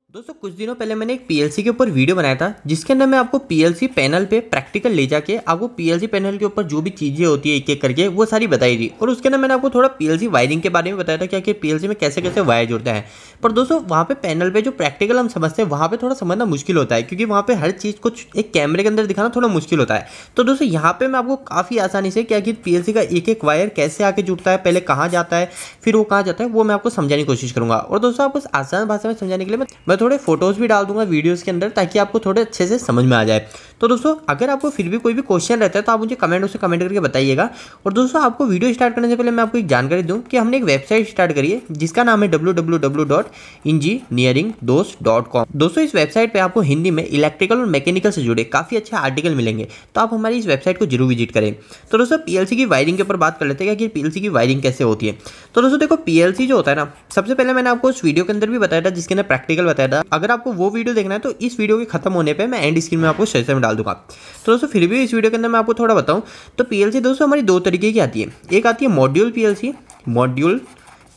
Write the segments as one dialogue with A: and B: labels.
A: दोस्तों कुछ दिनों पहले मैंने एक पीएलसी के ऊपर वीडियो बनाया था जिसके अंदर मैं आपको पीएलसी पैनल पे प्रैक्टिकल ले जाके आपको पीएलसी पैनल के ऊपर जो भी चीज़ें होती है एक एक करके वो सारी बताई थी। और उसके अंदर मैंने आपको थोड़ा पीएलसी वायरिंग के बारे में बताया था क्या कि पीएलसी में कैसे कैसे वायर जुड़ता है। पर दोस्तों वहाँ पे पैनल पे जो प्रैक्टिकल हम समझते हैं वहाँ पे थोड़ा समझना मुश्किल होता है क्योंकि वहाँ पे हर चीज़ को एक कैमरे के अंदर दिखाना थोड़ा मुश्किल होता है। तो दोस्तों यहाँ पे मैं आपको काफ़ी आसानी से क्या कि पीएलसी का एक एक वायर कैसे आके जुड़ता है, पहले कहाँ जाता है, फिर वो कहाँ जाता है, वो मैं आपको समझाने की कोशिश करूँगा। और दोस्तों आपको आसान भाषा में समझाने के लिए मैं थोड़े फोटोज़ भी डाल दूंगा वीडियोस के अंदर ताकि आपको थोड़े अच्छे से समझ में आ जाए। तो दोस्तों अगर आपको फिर भी कोई भी क्वेश्चन रहता है तो आप मुझे कमेंट करके बताइएगा। और दोस्तों आपको वीडियो स्टार्ट करने से पहले मैं आपको एक जानकारी दूं कि हमने एक वेबसाइट स्टार्ट करी है जिसका नाम है www.engineeringdos.com। दोस्तों इस वेबसाइट पे आपको हिंदी में इलेक्ट्रिकल और मैकेनिकल से जुड़े काफ़ी अच्छे आर्टिकल मिलेंगे, तो आप हमारी इस वेबसाइट को जरूर विजिट करें। तो दोस्तों पीएलसी की वायरिंग के ऊपर बात कर लेते हैं कि पीएलसी की वायरिंग कैसे होती है। तो दोस्तों देखो पीएलसी जो होता है ना, सबसे पहले मैंने आपको उस वीडियो के अंदर भी बताया था जिसके अंदर प्रैक्टिकल बताया था। अगर आपको वो वीडियो देखना है तो इस वीडियो के खत्म होने पे मैं एंड स्क्रीन में आपको सेशन में डाल दूंगा। तो दोस्तों फिर भी इस वीडियो के अंदर मैं आपको थोड़ा बताऊं तो पीएलसी दोस्तों हमारी दो तरीके की आती है। एक आती है मॉड्यूल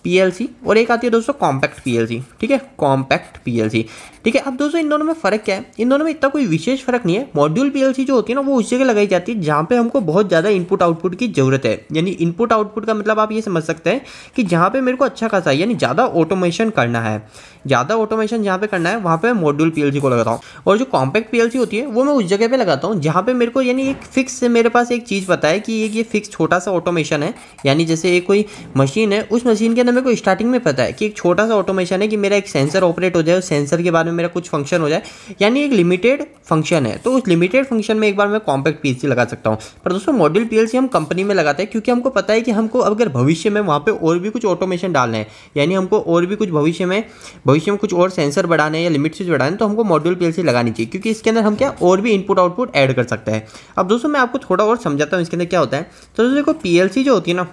A: पीएलसी और एक आती है दोस्तों कॉम्पैक्ट पीएलसी। ठीक है, कॉम्पैक्ट पीएलसी। ठीक है, अब दोस्तों इन दोनों में फ़र्क क्या है? इन दोनों में इतना कोई विशेष फ़र्क नहीं है। मॉड्यूल पीएलसी जो होती है ना वो उस जगह लगाई जाती है जहाँ पे हमको बहुत ज़्यादा इनपुट आउटपुट की ज़रूरत है। यानी इनपुट आउटपुट का मतलब आप ये समझ सकते हैं कि जहाँ पे मेरे को अच्छा खासा यानी ज़्यादा ऑटोमेशन करना है, ज़्यादा ऑटोमेशन जहाँ पे करना है वहाँ पे मॉड्यूल पीएलसी को लगाता हूँ। और जो कॉम्पैक्ट पीएलसी होती है वो मैं उस जगह पे लगाता हूँ जहाँ पे मेरे को यानी एक फिक्स मेरे पास एक चीज़ पता है कि ये फिक्स छोटा सा ऑटोमेशन है। यानी जैसे एक कोई मशीन है, उस मशीन के अंदर मेरे को स्टार्टिंग में पता है कि एक छोटा सा ऑटोमेशन है कि मेरा एक सेंसर ऑपरेट हो जाए, उस सेंसर के बारे में मेरा कुछ फंक्शन हो जाए, यानी एक लिमिटेड फंक्शन है। तो उस लिमिटेड फंक्शन में एक बार मैं कॉम्पैक्ट पीएलसी लगा सकता हूँ। पर दोस्तों मॉड्यूल पीएलसी हम कंपनी में लगाते हैं क्योंकि हमको पता है कि हमको अगर भविष्य में वहाँ पे और भी कुछ ऑटोमेशन डालना है, यानी हमको और भी कुछ भविष्य में कुछ और सेंसर बढ़ाने या लिमिट स्विच बढ़ाने, तो हमको मॉड्यूल पीएलसी लगानी चाहिए क्योंकि इसके अंदर हम क्या और भी इनपुट आउटपुट ऐड कर सकते हैं। अब दोस्तों मैं आपको थोड़ा और समझाता हूँ इसके अंदर क्या होता है। तो दोस्तों देखो पीएलसी जो होती है ना,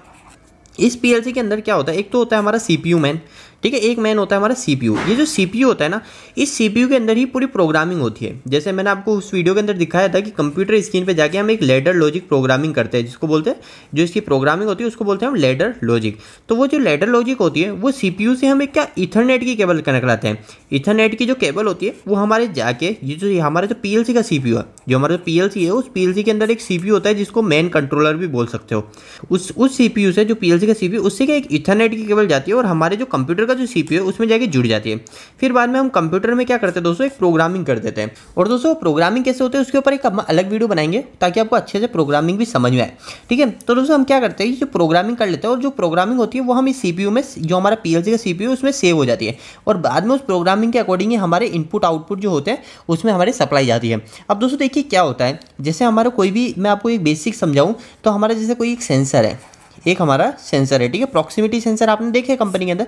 A: इस पीएलसी के अंदर क्या होता है, एक तो होता है हमारा सीपीयू मैन। ठीक है, एक मैन होता है हमारा सीपीयू। ये जो सीपीयू होता है ना, इस सीपीयू के अंदर ही पूरी प्रोग्रामिंग होती है। जैसे मैंने आपको उस वीडियो के अंदर दिखाया था कि कंप्यूटर स्क्रीन पे जाके हम एक लैडर लॉजिक प्रोग्रामिंग करते हैं, जिसको बोलते हैं, जो इसकी प्रोग्रामिंग होती है उसको बोलते हैं हम लैडर लॉजिक। तो वो जो लैडर लॉजिक होती है वो सीपीयू से हम एक क्या ईथरनेट की केबल कनेक्ट कराते हैं। ईथरनेट की जो केबल होती है वो हमारे जाके ये हमारा जो पीएलसी का सीपीयू है, जो हमारा जो पीएलसी है, उस पीएलसी के अंदर एक सीपीयू होता है जिसको मेन कंट्रोलर भी बोल सकते हो। उस सीपीयू से, जो पीएलसी का सीपीयू, उससे क्या एक ईथरनेट की केबल जाती है और हमारे जो कंप्यूटर का जो सीपीयू है उसमें जाके जुड़ जाती है। फिर बाद में हम कंप्यूटर में क्या करते हैं दोस्तों, एक प्रोग्रामिंग कर देते हैं। और दोस्तों प्रोग्रामिंग कैसे होते हैं उसके ऊपर एक अलग वीडियो बनाएंगे ताकि आपको अच्छे से प्रोग्रामिंग भी समझ में आए। ठीक है, तो दोस्तों हम क्या करते हैं, जो प्रोग्रामिंग कर लेते हैं और जो प्रोग्रामिंग होती है वो हम इस सीपीयू में, जो हमारा पीएलसी का सीपीयू उसमें सेव हो जाती है और बाद में उस प्रोग्रामिंग के अकॉर्डिंग हमारे इनपुट आउटपुट जो होते हैं उसमें हमारे सप्लाई जाती है। अब दोस्तों देखिए क्या होता है, जैसे हमारा कोई भी, मैं आपको एक बेसिक समझाऊं तो हमारा जैसे कोई एक सेंसर है, एक हमारा सेंसर है। ठीक है, प्रॉक्सिमिटी सेंसर आपने देखे कंपनी के अंदर।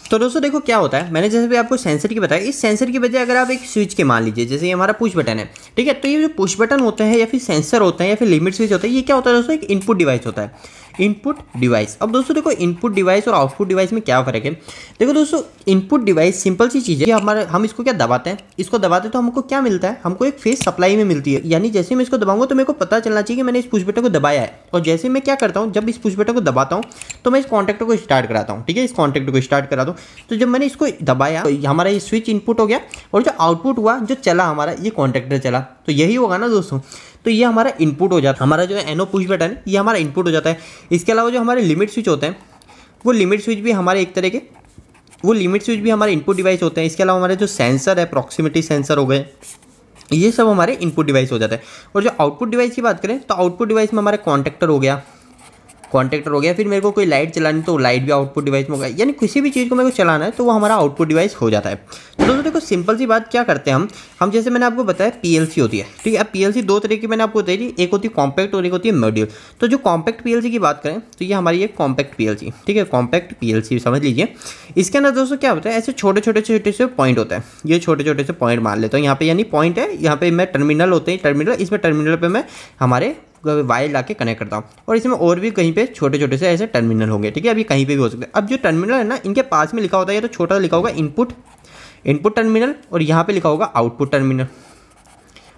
A: तो दोस्तों देखो क्या होता है, मैंने जैसे भी आपको सेंसर की बताया, इस सेंसर की बजाय अगर आप एक स्विच के मान लीजिए, जैसे ये हमारा पुश बटन है। ठीक है, तो ये जो पुश बटन होते हैं या फिर सेंसर होते हैं या फिर लिमिट स्विच होता है, ये क्या होता है दोस्तों, एक इनपुट डिवाइस होता है, इनपुट डिवाइस। अब दोस्तों देखो इनपुट डिवाइस और आउटपुट डिवाइस में क्या फ़र्क है। देखो दोस्तों इनपुट डिवाइस सिंपल सी चीज़ है कि हमारा, हम इसको क्या दबाते हैं, इसको दबाते तो हमको क्या मिलता है, हमको एक फेस सप्लाई में मिलती है। यानी जैसे मैं इसको दबाऊंगा तो मेरे को पता चलना चाहिए कि मैंने इस पुश बटन को दबाया है। और जैसे मैं क्या करता हूँ, जब इस पुश बटन को दबाता हूँ तो मैं इस कॉन्टैक्टर को स्टार्ट कराता हूँ। ठीक है, इस कॉन्टैक्टर को स्टार्ट कराता हूँ, तो जब मैंने इसको दबाया तो हमारा ये स्विच इनपुट हो गया और जो आउटपुट हुआ, जो चला हमारा, ये कॉन्टैक्टर चला। तो यही होगा ना दोस्तों, तो ये हमारा इनपुट हो जाता है। हमारा जो है एनो पुश बटन है ये हमारा इनपुट हो जाता है। इसके अलावा जो हमारे लिमिट स्विच होते हैं, वो लिमिट स्विच भी हमारे एक तरह के, वो लिमिट स्विच भी हमारे इनपुट डिवाइस होते हैं। इसके अलावा हमारे जो सेंसर है, प्रॉक्सिमिटी सेंसर हो गए, ये सब हमारे इनपुट डिवाइस हो जाता है। और जो आउटपुट डिवाइस की बात करें तो आउटपुट डिवाइस में हमारा कॉन्टैक्टर हो गया, फिर मेरे को कोई लाइट चलानी तो लाइट भी आउटपुट डिवाइस में होगा। यानी किसी भी चीज़ को मेरे को चलाना है तो वो हमारा आउटपुट डिवाइस हो जाता है। तो दोस्तों देखो सिंपल सी बात क्या करते हैं हम जैसे मैंने आपको बताया पीएलसी होती है। ठीक है, अब पीएलसी दो तरह की मैंने आपको बताई थी, एक होती है कॉम्पैक्ट और एक होती है मॉड्यूल। तो जो कॉम्पैक्ट पीएलसी की बात करें तो ये हमारी एक कॉम्पैक्ट पीएलसी। ठीक है, कॉम्पैक्ट पीएलसी समझ लीजिए। इसके अंदर दोस्तों क्या होता है, ऐसे छोटे छोटे से पॉइंट होता है। ये छोटे छोटे से पॉइंट मान लेता हूँ यहाँ पे, यानी पॉइंट है, यहाँ पे मैं टर्मिनल होते हैं, टर्मिनल, इसमें टर्मिनल पे मैं हमारे वायर ला के कनेक्ट करता हूँ और इसमें और भी कहीं पे छोटे छोटे से ऐसे टर्मिनल होंगे। ठीक है, अभी कहीं पे भी हो सकते हैं। अब जो टर्मिनल है ना, इनके पास में लिखा होता है, या तो छोटा लिखा होगा इनपुट टर्मिनल और यहाँ पे लिखा होगा आउटपुट टर्मिनल।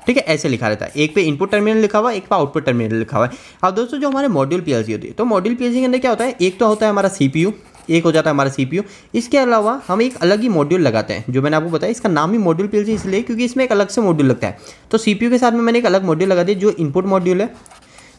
A: ठीक है, ऐसे लिखा रहता है, एक पे इनपुट टर्मिनल लिखा हुआ है, एक पे आउटपुट टर्मिनल लिखा हुआ है। अब दोस्तों जो हमारे मॉड्यूल पीएलसी होती है, तो मॉड्यूल पीएलसी के अंदर क्या होता है, एक तो होता है हमारा सीपीयू, एक हो जाता है हमारा CPU। इसके अलावा हम एक अलग ही मॉड्यूल लगाते हैं, जो मैंने आपको बताया, इसका नाम ही मॉड्यूल PLC इसलिए क्योंकि इसमें एक अलग से मॉड्यूल लगता है। तो CPU के साथ में मैंने एक अलग मॉड्यूल लगा दिया जो इनपुट मॉड्यूल है,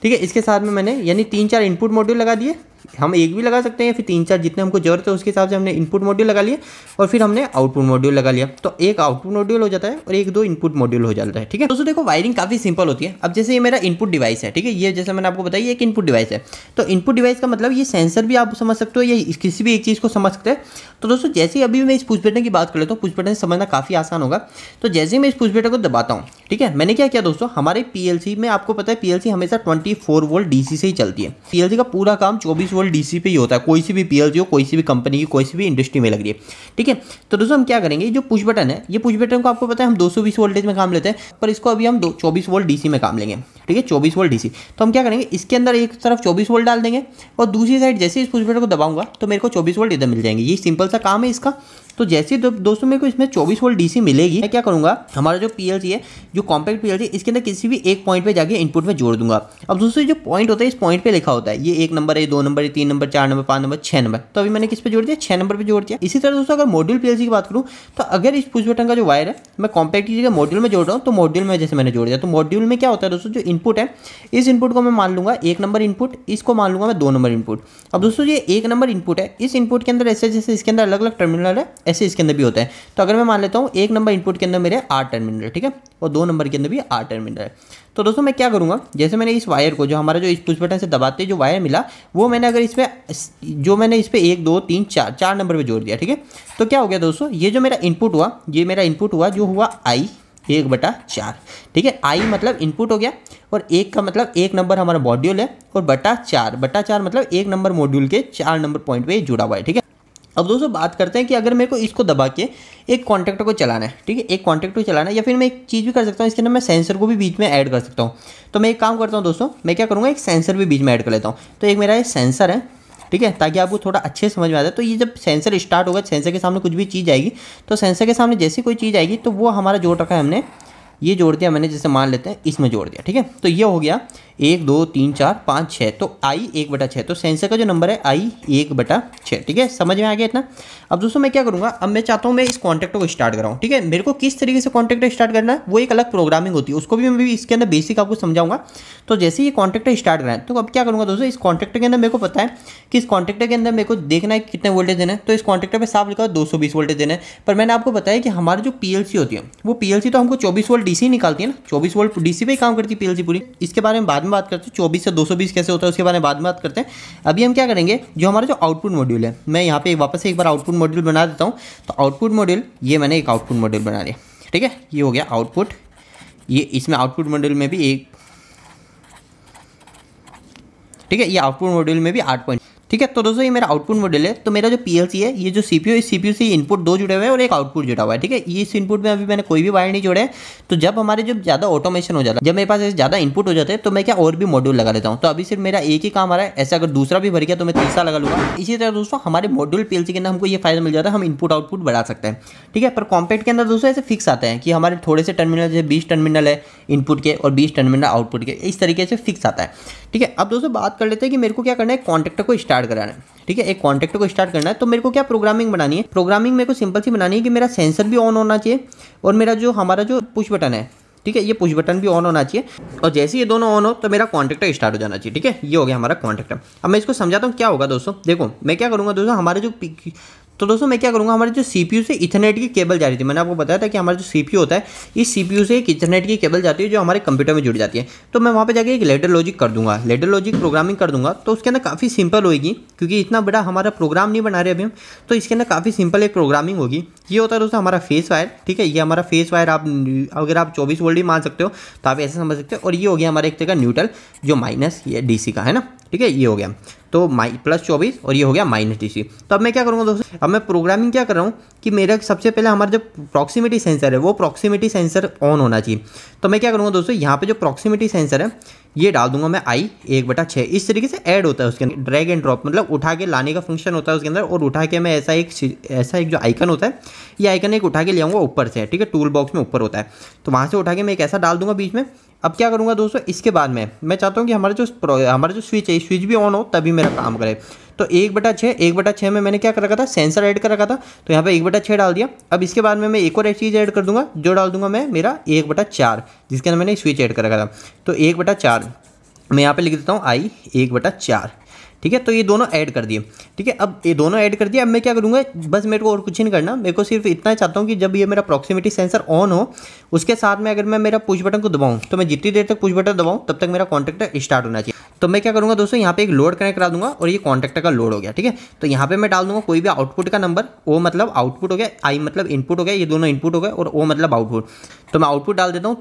A: ठीक है। इसके साथ में मैंने यानी 3-4 इनपुट मॉड्यूल लगा दिए, हम एक भी लगा सकते हैं, फिर 3-4 जितने हमको जरूरत है उसके हिसाब से हमने इनपुट मॉड्यूल लगा लिए और फिर हमने आउटपुट मॉड्यूल लगा लिया। तो एक आउटपुट मॉड्यूल हो जाता है और 1-2 इनपुट मॉड्यूल हो जाता है, ठीक है। दोस्तों देखो वायरिंग काफ़ी सिंपल होती है। अब जैसे ये मेरा इनपुट डिवाइस है, ठीक है, ये जैसे मैंने आपको बताया एक इनपुट डिवाइस है। तो इनपुट डिवाइस का मतलब ये सेंसर भी आप समझ सकते हो या किसी भी एक चीज़ को समझ सकते हैं। तो दोस्तों जैसे ही अभी मैं इस पुश बटन की बात कर लेता हूँ, पुश बटन से समझना काफ़ी आसान होगा। तो जैसे ही मैं इस पुश बटन को दबाता हूँ, ठीक है, मैंने क्या किया दोस्तों, हमारे PLC में आपको पता है PLC हमेशा 24 वोल्ट DC से ही चलती है। PLC का पूरा काम 24 वोल्ट DC पे ही होता है, कोई सी भी PLC हो, कोई सी भी कंपनी की, कोई सी भी इंडस्ट्री में लग रही है, ठीक है। तो दोस्तों हम क्या करेंगे, जो पुश बटन है, ये पुश बटन को आपको पता है हम 220 वोल्टेज में काम लेते हैं, पर इसको अभी हम 24 वोल्ट DC में काम लेंगे, ठीक है, 24 वोल्ट DC। तो हम क्या करेंगे, इसके अंदर एक तरफ 24 वोल्ट डाल देंगे और दूसरी साइड जैसे इस पुश बटन को दबाऊंगा तो मेरे को 24 वोल्ट इधर मिल जाएंगे। ये सिंपल सा काम है इसका। तो जैसे ही दोस्तों मेरे को इसमें 24 वोल्ट DC मिलेगी, मैं क्या करूंगा, हमारा जो PLC है, जो कॉम्पैक्ट PLC, इसके अंदर किसी भी एक पॉइंट पे जाके इनपुट में जोड़ दूंगा। अब दोस्तों जो पॉइंट होता है, इस पॉइंट पे लिखा होता है ये 1 नंबर है, 2 नंबर है, 3 नंबर, 4 नंबर, 5 नंबर, 6 नंबर। तो अभी मैंने किस पे जोड़ दिया, 6 नंबर पे जोड़ दिया। इसी तरह दोस्तों अगर मॉड्यूल PLC की बात करूँ, तो अगर इस पुश बटन का जो वायर है मैं कॉम्पैक्ट की जगह मॉड्यूल में जोड़ रहा हूँ, तो मॉड्यूल में जैसे मैंने जोड़ दिया, तो मॉड्यूल में क्या होता है दोस्तों, जो इनपुट है, इस इनपुट को मैं मान लूंगा 1 नंबर इनपुट, इसको मान लूंगा मैं 2 नंबर इनपुट। अब दोस्तों ये 1 नंबर इनपुट है, इस इनपुट के अंदर ऐसे जैसे इसके अंदर अलग अलग टर्मिनल है, ऐसे इसके अंदर भी होता है। तो अगर मैं मान लेता हूँ 1 नंबर इनपुट के अंदर मेरे 8 टर्मिनल है, ठीक है, और 2 नंबर के अंदर भी 8 टर्मिनल है। तो दोस्तों मैं क्या करूँगा, जैसे मैंने इस वायर को, जो हमारा जो इस पुश बटन से दबाते जो वायर मिला, वो मैंने अगर इसमें जो मैंने इस पर 1 2 3 4 नंबर पे जोड़ दिया, ठीक है। तो क्या हो गया दोस्तों, ये जो मेरा इनपुट हुआ, ये मेरा इनपुट हुआ जो हुआ I 1/4, ठीक है। I मतलब इनपुट हो गया और 1 का मतलब 1 नंबर हमारा मॉड्यूल है और बटा 4 मतलब 1 नंबर मॉड्यूल के 4 नंबर पॉइंट पे जुड़ा हुआ है, ठीक है। अब दोस्तों बात करते हैं कि अगर मेरे को इसको दबा के एक कॉन्टैक्टर को चलाना है, ठीक है, एक कॉन्टैक्टर को चलाना है, या फिर मैं एक चीज़ भी कर सकता हूँ, इसके अंदर मैं सेंसर को भी बीच में ऐड कर सकता हूँ। तो मैं एक काम करता हूँ दोस्तों, मैं क्या करूँगा, एक सेंसर भी बीच में ऐड कर लेता हूँ। तो एक मेरा ये सेंसर है, ठीक है, ताकि आपको थोड़ा अच्छे समझ में आ जाए। तो ये जब सेंसर स्टार्ट होगा, सेंसर के सामने कुछ भी चीज़ आएगी, तो सेंसर के सामने जैसी कोई चीज़ आएगी तो वो हमारा जोड़ रखा है हमने, ये जोड़ दिया मैंने, जैसे मान लेते हैं इसमें जोड़ दिया, ठीक है। तो ये हो गया 1 2 3 4 5 6, तो I 1/6। तो सेंसर का जो नंबर है I 1/6, ठीक है, समझ में आ गया इतना। अब दोस्तों मैं क्या करूँगा, अब मैं चाहता हूँ मैं इस कॉन्टैक्टर को स्टार्ट कराऊँ, ठीक है। मेरे को किस तरीके से कॉन्टैक्टर स्टार्ट करना है, वो एक अलग प्रोग्रामिंग होती है, उसको भी मैं इसके अंदर बेसिक आपको समझाऊंगा। तो जैसे ये कॉन्टैक्टर स्टार्ट कराएं, तो अब क्या करूँगा दोस्तों, इस कॉन्टैक्टर के अंदर मेरे को पता है कि इस कॉन्टैक्टर के अंदर मेरे को देखना है कितने वोल्टेज देना है। तो इस कॉन्टैक्टर पर साफ लिखा है 220 वोल्टेज देना है। पर मैंने आपको बताया कि हमारी जो PLC होती है, वो PLC तो हमको 24 वोल्ट DC निकालती है ना, 24 वोल्ट DC पे ही काम करती है PLC पूरी। इसके बारे में बाद में बात करते हैं, 24 से 220 कैसे होता है उसके बारे में बाद में बात करते हैं। अभी हम क्या करेंगे, जो हमारा जो आउटपुट मॉड्यूल है, मैं यहाँ पे वापस से एक बार आउटपुट मॉड्यूल बना देता हूँ। तो आउटपुट मॉड्यूल, ये मैंने एक आउटपुट मॉड्यूल बना लिया, ठीक है, ये हो गया आउटपुट। ये इसमें आउटपुट मॉड्यूल में भी एक, ठीक है, ये आउटपुट मॉड्यूल में भी 8 पॉइंट, ठीक है। तो दोस्तों ये मेरा आउटपुट मॉड्यूल है। तो मेरा जो PLC है, ये जो CPU है, इस CPU से इनपुट 2 जुड़े हुए हैं और एक आउटपुट जुड़ा हुआ है, ठीक है। ये इस इनपुट में अभी मैंने कोई भी वायर नहीं जोड़े हैं। तो जब हमारे जब ज़्यादा ऑटोमेशन हो जाता है, जब मेरे पास ज़्यादा इनपुट हो जाते हैं, तो मैं क्या और भी मॉड्यूल लगा लेता हूँ। तो अभी सिर्फ मेरा एक ही काम आ रहा है, ऐसा अगर दूसरा भी भर गया तो मैं तीसरा लगा लूँगा। इसी तरह दोस्तों हमारे मॉड्यूल PLC के अंदर हमको ये फायदा मिल जाता है, हम इनपुट आउटपुट बढ़ा सकते हैं, ठीक है। पर कॉम्पैक्ट के अंदर दोस्तों ऐसे फिक्स आते हैं कि हमारे थोड़े से टर्मिनल, जैसे 20 टर्मिनल है इनपुट के और 20 टर्मिनल आउटपुट के, इस तरीके से फिक्स आता है, ठीक है। अब दोस्तों बात कर लेते हैं कि मेरे को क्या करना है, कॉन्टैक्टर को स्टार्ट कराना है, ठीक है। एक कॉन्टैक्टर को स्टार्ट करना है, तो मेरे को क्या प्रोग्रामिंग बनानी है, प्रोग्रामिंग मेरे को सिंपल सी बनानी है कि मेरा सेंसर भी ऑन होना चाहिए और मेरा जो हमारा जो पुश बटन है, ठीक है, ये पुश बटन भी ऑन होना चाहिए। और जैसे ये दोनों ऑन हो तो मेरा कॉन्टैक्टर स्टार्ट हो जाना चाहिए, ठीक है। ये हो गया हमारा कॉन्टैक्टर। अब मैं इसको समझाता हूँ क्या होगा दोस्तों। देखो मैं क्या करूँगा दोस्तों, हमारे जो मैं क्या करूँगा, हमारे जो CPU से इथरनेट की केबल जा रही थी, मैंने आपको बताया था कि हमारा जो CPU होता है, इस CPU से एक इथरनेट की केबल जाती है जो हमारे कंप्यूटर में जुड़ जाती है। तो मैं वहाँ पे जाके एक लैडर लॉजिक कर दूंगा, लैडर लॉजिक प्रोग्रामिंग कर दूंगा। तो उसके अंदर काफ़ी सिंपल होगी, क्योंकि इतना बड़ा हमारा प्रोग्राम नहीं बना रहे अभी हम, तो इसके अंदर काफ़ी सिंपल एक प्रोग्रामिंग होगी। ये होता है दोस्तों हमारा फेस वायर, ठीक है। ये हमारा फेस वायर, आप अगर आप 24 वोल्ट ही मान सकते हो तो आप ऐसे समझ सकते हो। और ये हो गया हमारा एक तरह का न्यूट्रल, जो माइनस ये DC का है ना, ठीक है। ये हो गया तो +24 और ये हो गया -DC। तो अब मैं क्या करूँगा दोस्तों, अब मैं प्रोग्रामिंग क्या कर रहा हूँ कि मेरा सबसे पहले हमारा जो प्रॉक्सिमिटी सेंसर है, वो प्रॉक्सिमिटी सेंसर ऑन होना चाहिए। तो मैं क्या करूँगा दोस्तों, यहाँ पे जो प्रॉक्सिमिटी सेंसर है ये डाल दूंगा मैं I 1/6। इस तरीके से ऐड होता है उसके अंदर, ड्रैग एंड ड्रॉप, मतलब उठा के लाने का फंक्शन होता है उसके अंदर। और उठा के मैं ऐसा एक जो आइकन होता है, ये आइकन एक उठा के ले आऊँगा ऊपर से, ठीक है, टूल बॉक्स में ऊपर होता है। तो वहाँ से उठा के मैं एक ऐसा डाल दूंगा बीच में। अब क्या करूँगा दोस्तों, इसके बाद में मैं चाहता हूँ कि हमारा जो स्विच है, स्विच भी ऑन हो तभी मेरा काम करे। तो 1/6, 1/6 में मैंने क्या कर रखा था, सेंसर ऐड कर रखा था, तो यहाँ पे 1/6 डाल दिया। अब इसके बाद में मैं एक और चीज़ ऐड कर दूंगा, जो डाल दूंगा मैं मेरा 1/4, जिसके अंदर मैंने स्विच ऐड कर रखा था। तो 1/4 मैं यहाँ पे लिख देता हूँ आई 1/4, ठीक है। तो ये दोनों ऐड कर दिए, ठीक है। अब ये दोनों ऐड कर दिया। अब मैं क्या करूँगा, बस मेरे को और कुछ नहीं करना, मेरे को सिर्फ इतना चाहता हूँ कि जब ये मेरा प्रॉक्सिमिटी सेंसर ऑन हो, उसके साथ में अगर मैं मेरा पुश बटन को दबाऊँ, तो मैं जितनी देर तक पुश बटन दबाऊँ तब तक मेरा कॉन्टैक्टर स्टार्ट होना चाहिए। तो मैं क्या करूँगा दोस्तों, यहाँ पे एक लोड कनेक्ट करा दूंगा और ये कॉन्टैक्टर का लोड हो गया, ठीक है। तो यहाँ पे मैं डाल दूंगा कोई भी आउटपुट का नंबर, ओ मतलब आउटपुट हो गया, आई मतलब इनपुट हो गया, ये दोनों इनपुट हो गए, और ओ मतलब आउटपुट। तो मैं आउटपुट डाल देता हूँ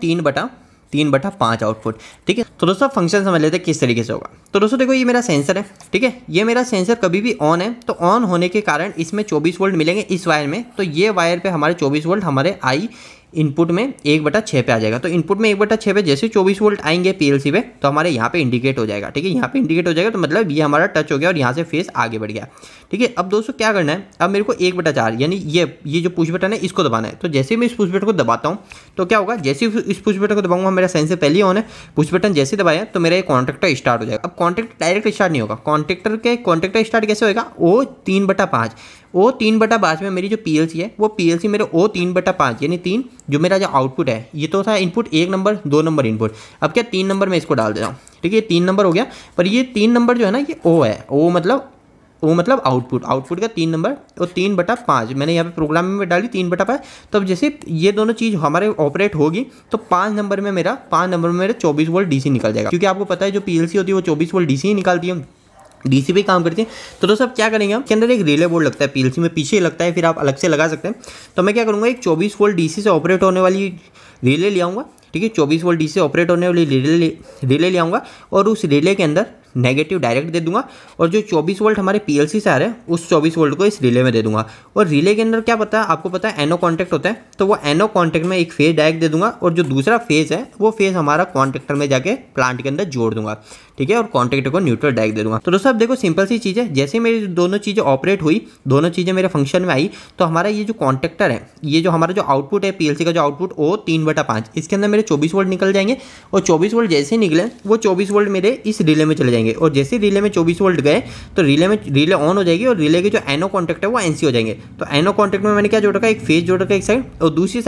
A: 3/5 आउटपुट, ठीक है। तो दोस्तों फंक्शन समझ लेते हैं किस तरीके से होगा। तो दोस्तों देखो, ये मेरा सेंसर है, ठीक है। ये मेरा सेंसर कभी भी ऑन है, तो ऑन होने के कारण इसमें 24 वोल्ट मिलेंगे इस वायर में। तो ये वायर पे हमारे 24 वोल्ट हमारे आई इनपुट में 1/6 पे आ जाएगा। तो इनपुट में 1/6 पे जैसे 24 वोल्ट आएंगे पीएलसी पे, तो हमारे यहाँ पे इंडिकेट हो जाएगा, ठीक है। यहाँ पे इंडिकेट हो जाएगा, तो मतलब ये हमारा टच हो गया और यहाँ से फेस आगे बढ़ गया, ठीक है। अब दोस्तों क्या करना है, अब मेरे को 1/4 यानी ये जो पुश बटन है इसको दबाना है। तो जैसे मैं इस पुश बटन को दबाता हूँ, तो क्या होगा, जैसे इस पुश बटन को दबाऊंगा, मेरा सेंसर पहले ऑन है, पुश बटन जैसे दबाया तो मेरा ये कॉन्टैक्टर स्टार्ट हो जाएगा। अब कॉन्टैक्टर डायरेक्ट स्टार्ट नहीं होगा, कॉन्टैक्टर स्टार्ट कैसे होगा, ओ 3/5 में मेरी जो पीएलसी है, वो पीएलसी मेरे ओ 3/5 यानी 3 जो मेरा जो आउटपुट है, ये तो था इनपुट 1 नंबर 2 नंबर इनपुट। अब क्या 3 नंबर में इसको डाल देता हूँ, ठीक है। 3 नंबर हो गया, पर ये 3 नंबर जो है ना, ये ओ है, ओ मतलब आउटपुट का 3 नंबर, और 3/5 मैंने यहाँ पे प्रोग्राम में डाली 3/5। तो अब जैसे ये दोनों चीज़ हमारे ऑपरेट होगी, तो 5 नंबर में मेरा 24 वोल्ट डीसी निकल जाएगा, क्योंकि आपको पता है जो पीएलसी होती है वो 24 वोल्ट डीसी ही निकालती है, डीसी पे काम करती है। तो दोस्तों अब क्या करेंगे हम, इसके अंदर एक रिले बोर्ड लगता है पीएलसी में, पीछे लगता है, फिर आप अलग से लगा सकते हैं। तो मैं क्या करूँगा, एक 24 वोल्ट डीसी से ऑपरेट होने वाली रिले ले आऊँगा, ठीक है। 24 वोल्ट डीसी से ऑपरेट होने वाली रिले ले आऊँगा, और उस रिले के अंदर नेगेटिव डायरेक्ट दे दूंगा, और जो 24 वोल्ट हमारे पीएलसी से आ रहे हैं उस 24 वोल्ट को इस रिले में दे दूंगा। और रिले के अंदर क्या पता है, आपको पता है एनो कॉन्टैक्ट होता है, तो वो एनो कॉन्टैक्ट में एक फेज डायरेक्ट दे दूंगा, और जो दूसरा फेज है वो फेज हमारा कॉन्टैक्टर में जाके प्लांट के अंदर जोड़ दूंगा, ठीक है। और कॉन्टैक्टर को न्यूट्रल डायरेक्ट दे दूंगा। तो दोस्तों अब देखो सिंपल सी चीज़ है, जैसे मेरी दोनों चीज़ें ऑपरेट हुई, दोनों चीज़ें मेरे फंक्शन में आई, तो हमारा ये जो कॉन्टैक्टर है, ये जो हमारा जो आउटपुट है पीएलसी का जो आउटपुट ओ 3/5, इसके अंदर मेरे 24 वोल्ट निकल जाएंगे, और 24 वोल्ट जैसे निकले वो 24 वोल्ट मेरे इस रिले में चले जाएंगे, और जैसे रिले में 24 वोल्ट गए तो रिले ऑन हो जाएगी, और रिले के जो एनो कॉन्टैक्ट है वो एनसी हो जाएंगे। तो एनो कॉन्टैक्ट में मैंने क्या जोड़ रखा है, एक फेज जोड़ रखा है एक साइड, और दूसरी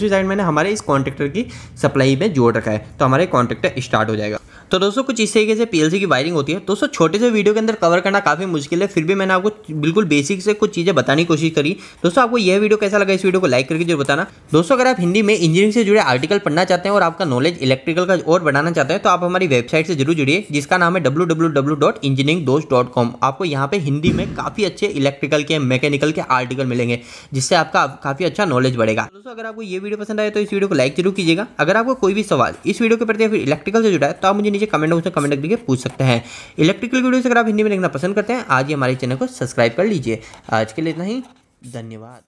A: साइड मैंने हमारे इस कॉन्टैक्टर की सप्लाई में जोड़ रखा है, तो हमारे कॉन्टैक्टर स्टार्ट हो जाएगा। तो दोस्तों कुछ इस तरीके से पीएलसी की वायरिंग होती है। दोस्तों छोटे से वीडियो के अंदर कवर करना काफ़ी मुश्किल है, फिर भी मैंने आपको बिल्कुल बेसिक से कुछ चीज़ें बताने की कोशिश करी। दोस्तों आपको यह वीडियो कैसा लगा, इस वीडियो को लाइक करके जरूर बताना। दोस्तों अगर आप हिंदी में इंजीनियरिंग से जुड़े आर्टिकल पढ़ना चाहते हैं और आपका नॉलेज इलेक्ट्रिकल का और बढ़ाना चाहते हैं, तो आप हमारी वेबसाइट से जरूर जुड़िए, जिसका नाम है www.engineeringdost.com। आपको यहाँ पे हिंदी में काफ़ी अच्छे इलेक्ट्रिकल के मैकेनिकल के आर्टिकल मिलेंगे, जिससे आपका काफ़ी अच्छा नॉलेज बढ़ेगा। दोस्तों अगर आपको ये वीडियो पसंद आए तो इस वीडियो को लाइक जरूर कीजिएगा। अगर आपको कोई भी सवाल इस वीडियो के प्रति या फिर इलेक्ट्रिकल से जुड़ा है, तो आप मुझे नीचे कमेंट बॉक्स में कमेंट करके पूछ सकते हैं। इलेक्ट्रिकल वीडियोस अगर आप हिंदी में देखना पसंद करते हैं, आज ही हमारे चैनल को सब्सक्राइब कर लीजिए। आज के लिए इतना ही, धन्यवाद।